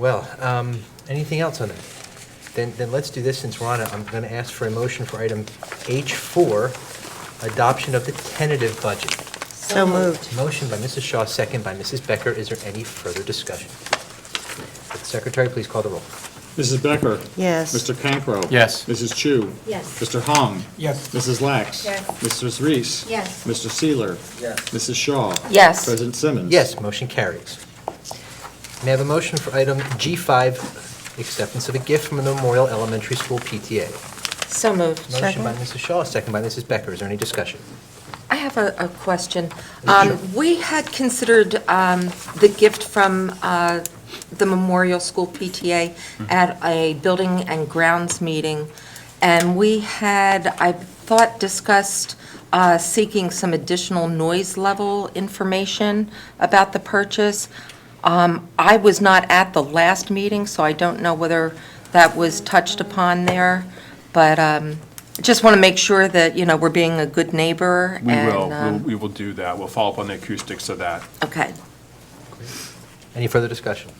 Well, anything else on that? Then let's do this since we're on it. I'm going to ask for a motion for item H4, adoption of the tentative budget. So moved. Motion by Mrs. Shaw, second by Mrs. Becker. Is there any further discussion? Would the Secretary please call the roll? Mrs. Becker? Yes. Mr. Cancro? Yes. Mrs. Chu? Yes. Mr. Hong? Yes. Mrs. Lax? Yes. Mrs. Reese? Yes. Mr. Seeler? Yes. Mrs. Shaw? Yes. President Simmons? Yes, motion carries. May I have a motion for item G5, acceptance of a gift from the Memorial Elementary School PTA? So moved. Motion by Mrs. Shaw, second by Mrs. Becker. Is there any discussion? I have a question. Sure. We had considered the gift from the Memorial School PTA at a building and grounds meeting, and we had, I thought, discussed seeking some additional noise level information about the purchase. I was not at the last meeting, so I don't know whether that was touched upon there, but just want to make sure that, you know, we're being a good neighbor. We will do that. We'll follow up on the acoustics of that. Okay. Any further discussion?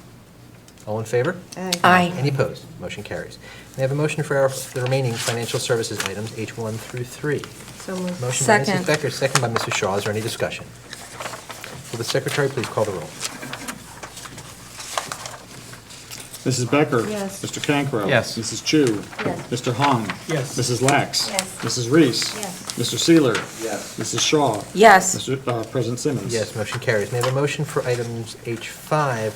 All in favor? Aye. Any opposed? Motion carries. May I have a motion for the remaining financial services items, H1 through 3? So moved. Motion by Mrs. Second. Becker, second by Mrs. Shaw. Is there any discussion? Will the Secretary please call the roll? Mrs. Becker? Yes. Mr. Cancro? Yes. Mrs. Chu? Yes. Mr. Hong? Yes. Mrs. Lax? Yes. Mrs. Reese? Yes. Mr. Seeler? Yes. Mrs. Shaw? Yes. Mr. President Simmons? Yes, motion carries. May I have a motion for items H5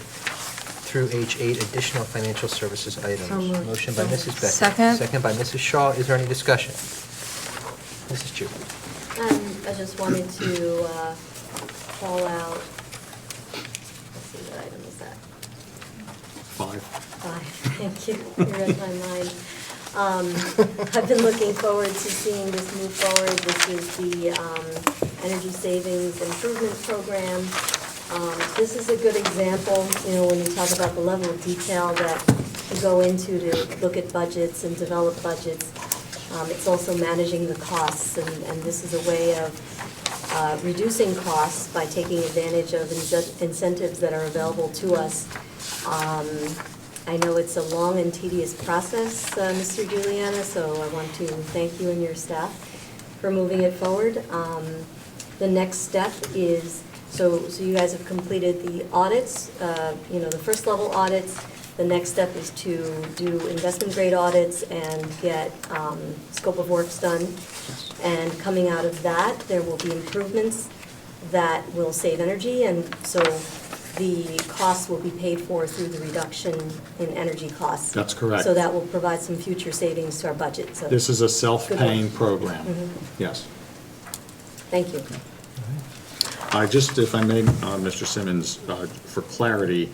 through H8, additional financial services items? So moved. Motion by Mrs. Becker. Second. Second by Mrs. Shaw. Is there any discussion? Mrs. Chu? I just wanted to call out, let's see, what item is that? 5. Thank you. You read my mind. I've been looking forward to seeing this move forward. This is the Energy Savings Improvement Program. This is a good example, you know, when you talk about the level of detail that you go into to look at budgets and develop budgets. It's also managing the costs, and this is a way of reducing costs by taking advantage of incentives that are available to us. I know it's a long and tedious process, Mr. Juliana, so I want to thank you and your staff for moving it forward. The next step is, so you guys have completed the audits, you know, the first level audits. The next step is to do investment grade audits and get scope of works done. And coming out of that, there will be improvements that will save energy, and so the costs will be paid for through the reduction in energy costs. That's correct. So that will provide some future savings to our budget. So This is a self-paying program. Mhm. Yes. Thank you. I just, if I may, Mr. Simmons, for clarity,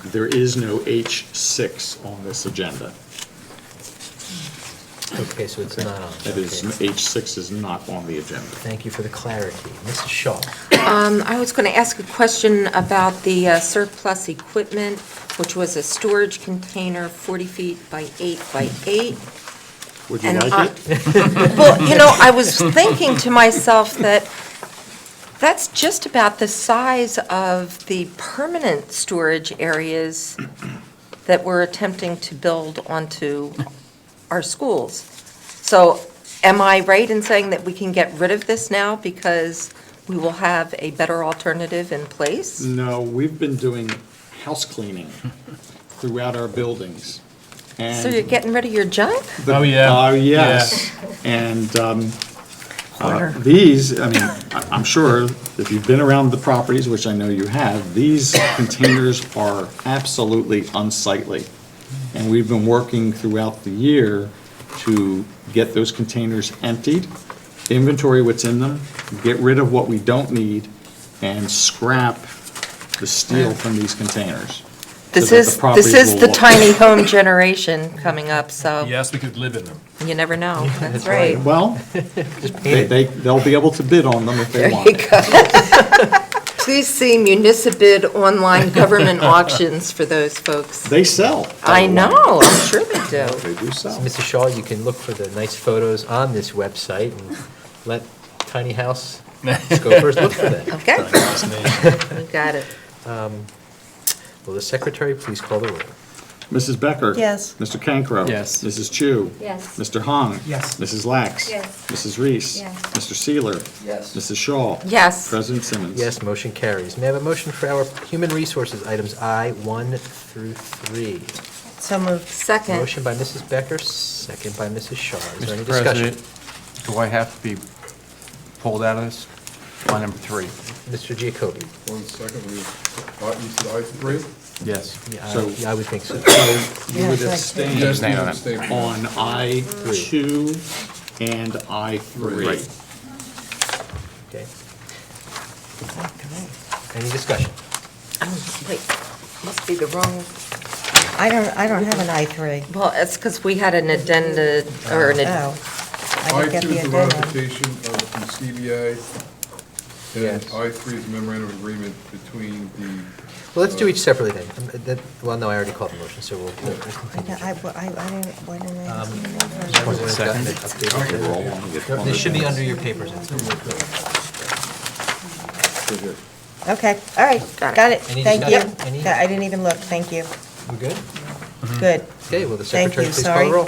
there is no H6 on this agenda. Okay, so it's not on. That is, Okay. H6 is not on the agenda. Thank you for the clarity. Mrs. Shaw? I was going to ask a question about the surplus equipment, which was a storage container 40 feet by 8 by 8. Would you And like it? Well, you know, I was thinking to myself that that's just about the size of the permanent storage areas that we're attempting to build onto our schools. So am I right in saying that we can get rid of this now because we will have a better alternative in place? No, we've been doing house cleaning throughout our buildings. So you're getting rid of your junk? Oh, yeah. Yes. And these, I mean, I'm sure if you've been around the properties, which I know you have, these containers are absolutely unsightly. And we've been working throughout the year to get those containers emptied, inventory what's in them, get rid of what we don't need, and scrap the steel from these containers. This so that is, the properties this is will the look- tiny home generation coming up, so Yes, we could live in them. you never know. That's that's right. right. Well, they'll be able to bid on them if they There want. you go. Please see Municipid online government auctions for those folks. They sell. I know, I'm sure they do. They do sell. Mrs. Shaw, you can look for the nice photos on this website and let tiny house scopers look for them. Okay, you got it. Will the secretary please call the roll? Mrs. Becker? Yes. Mr. Cancro? Yes. Mrs. Chu? Yes. Mr. Hong? Yes. Mrs. Lax? Yes. Mrs. Reese? Yes. Mr. Seeler? Yes. Mrs. Shaw? Yes. President Simmons? Yes, motion carries. May I have a motion for our human resources items I, 1 through 3? So moved. Second. Motion by Mrs. Becker, second by Mrs. Shaw. Is there any Mr. discussion? President, do I have to be pulled out of this? On number 3? Mr. Giacobbe? 1 second, you said I3? Yes. Yeah, I would think so. You would Yeah, I abstain Yes, Nay you on it. abstain. on I2 and I3. Right. Okay. Any discussion? Oh, wait, must be the wrong, I don't have an I3. well, it's because we had an addenda, or an, Oh. I didn't get I2 the is the addendum. ratification from CBA, and Yes. I3 is a memorandum of agreement between the. Well, let's do each separately then. Well, no, I already called the motion, so we'll I continue. didn't, why didn't I? see it? Just wanted to Second. update it. Roll on, get one They of should be them. under your papers. Okay, all right, Got it. got it. Any Thank you. discussion? Any- Yeah, I didn't even look, thank you. We good? Good. Okay, will the Thank secretary you, please call sorry. the roll?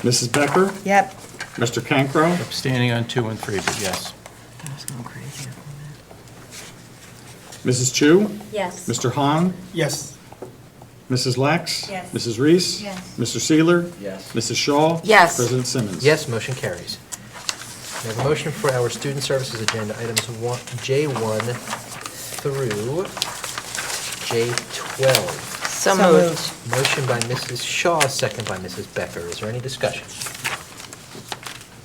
Mrs. Becker? Yep. Mr. Cancro? Abstaining on 2 and 3, but yes. Mrs. Chu? Yes. Mr. Hong? Yes. Mrs. Lax? Yes. Mrs. Reese? Yes. Mr. Seeler? Yes. Mrs. Shaw? Yes. President Simmons? Yes, motion carries. We have a motion for our student services agenda, items J1 through J12. so moved. Motion by Mrs. Shaw, second by Mrs. Becker. Is there any discussion?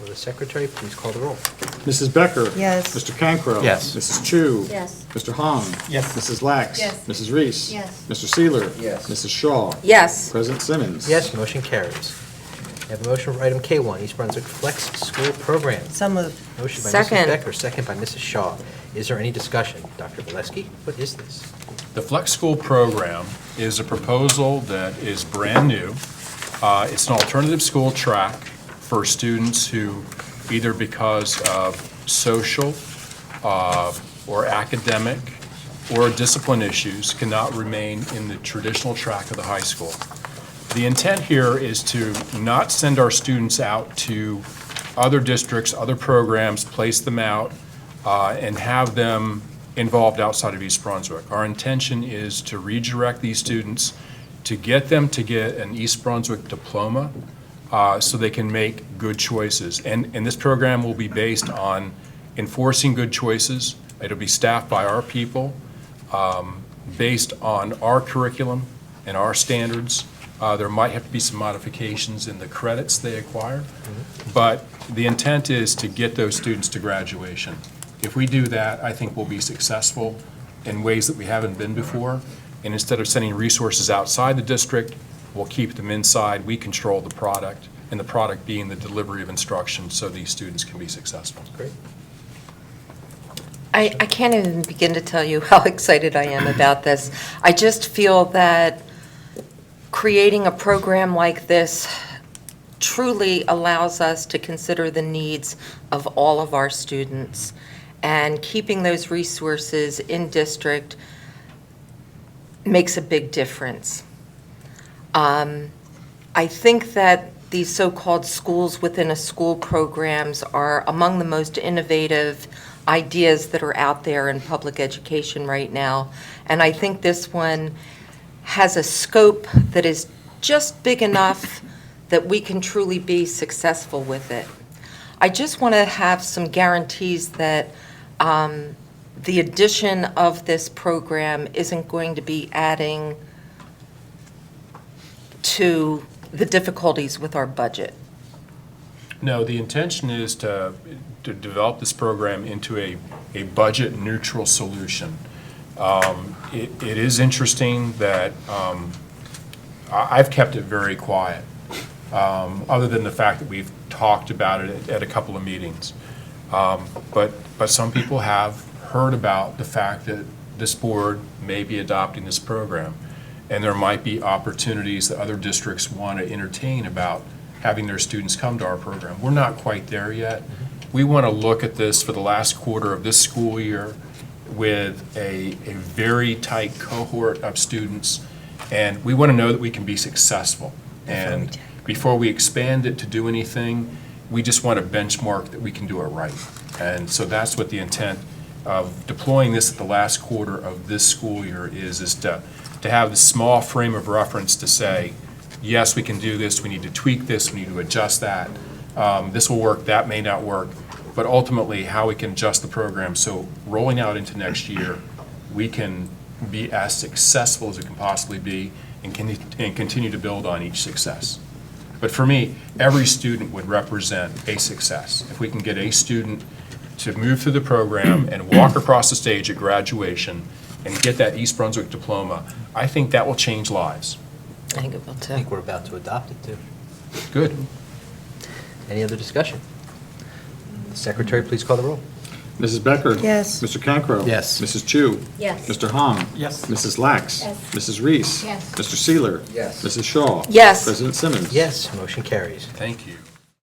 Will the secretary please call the roll? Mrs. Becker? Yes. Mr. Cancro? Yes. Mrs. Chu? Yes. Mr. Hong? Yes. Mrs. Lax? Yes. Mrs. Reese? Yes. Mr. Seeler? Yes. Mrs. Shaw? Yes. President Simmons? Yes, motion carries. We have a motion for item K1, East Brunswick Flex School Program. So moved. Motion by Mrs. Second. Becker, second by Mrs. Shaw. Is there any discussion? Dr. Valesky, what is this? The Flex School Program is a proposal that is brand new. It's an alternative school track for students who, either because of social or academic or discipline issues, cannot remain in the traditional track of the high school. The intent here is to not send our students out to other districts, other programs, place them out, and have them involved outside of East Brunswick. Our intention is to redirect these students, to get them to get an East Brunswick diploma, so they can make good choices. And this program will be based on enforcing good choices. It'll be staffed by our people, based on our curriculum and our standards. There might have to be some modifications in the credits they acquire, but the intent is to get those students to graduation. If we do that, I think we'll be successful in ways that we haven't been before. And instead of sending resources outside the district, we'll keep them inside. We control the product, and the product being the delivery of instruction so these students can be successful. Great. I can't even begin to tell you how excited I am about this. I just feel that creating a program like this truly allows us to consider the needs of all of our students, and keeping those resources in district makes a big difference. I think that these so-called schools within a school programs are among the most innovative ideas that are out there in public education right now. And I think this one has a scope that is just big enough that we can truly be successful with it. I just want to have some guarantees that the addition of this program isn't going to be adding to the difficulties with our budget. No, the intention is to develop this program into a budget-neutral solution. It is interesting that I've kept it very quiet, other than the fact that we've talked about it at a couple of meetings. But some people have heard about the fact that this board may be adopting this program, and there might be opportunities that other districts want to entertain about having their students come to our program. We're not quite there yet. We want to look at this for the last quarter of this school year, with a very tight cohort of students, and we want to know that we can be successful. And before we expand it to do anything, we just want to benchmark that we can do it right. And so that's what the intent of deploying this at the last quarter of this school year is to have the small frame of reference to say, yes, we can do this, we need to tweak this, we need to adjust that. This will work, that may not work, but ultimately how we can adjust the program so rolling out into next year, we can be as successful as it can possibly be and continue to build on each success. But for me, every student would represent a success. If we can get a student to move through the program and walk across the stage at graduation and get that East Brunswick diploma, I think that will change lives. I think it will I too. think we're about to adopt it, too. Good. Any other discussion? Secretary, please call the roll. Mrs. Becker? Yes. Mr. Cancro? Yes. Mrs. Chu? Yes. Mr. Hahn? Yes. Mrs. Lax? Yes. Mrs. Reese? Yes. Mr. Seeler? Yes. Mrs. Shaw? Yes. President Simmons? Yes, motion carries. Thank you.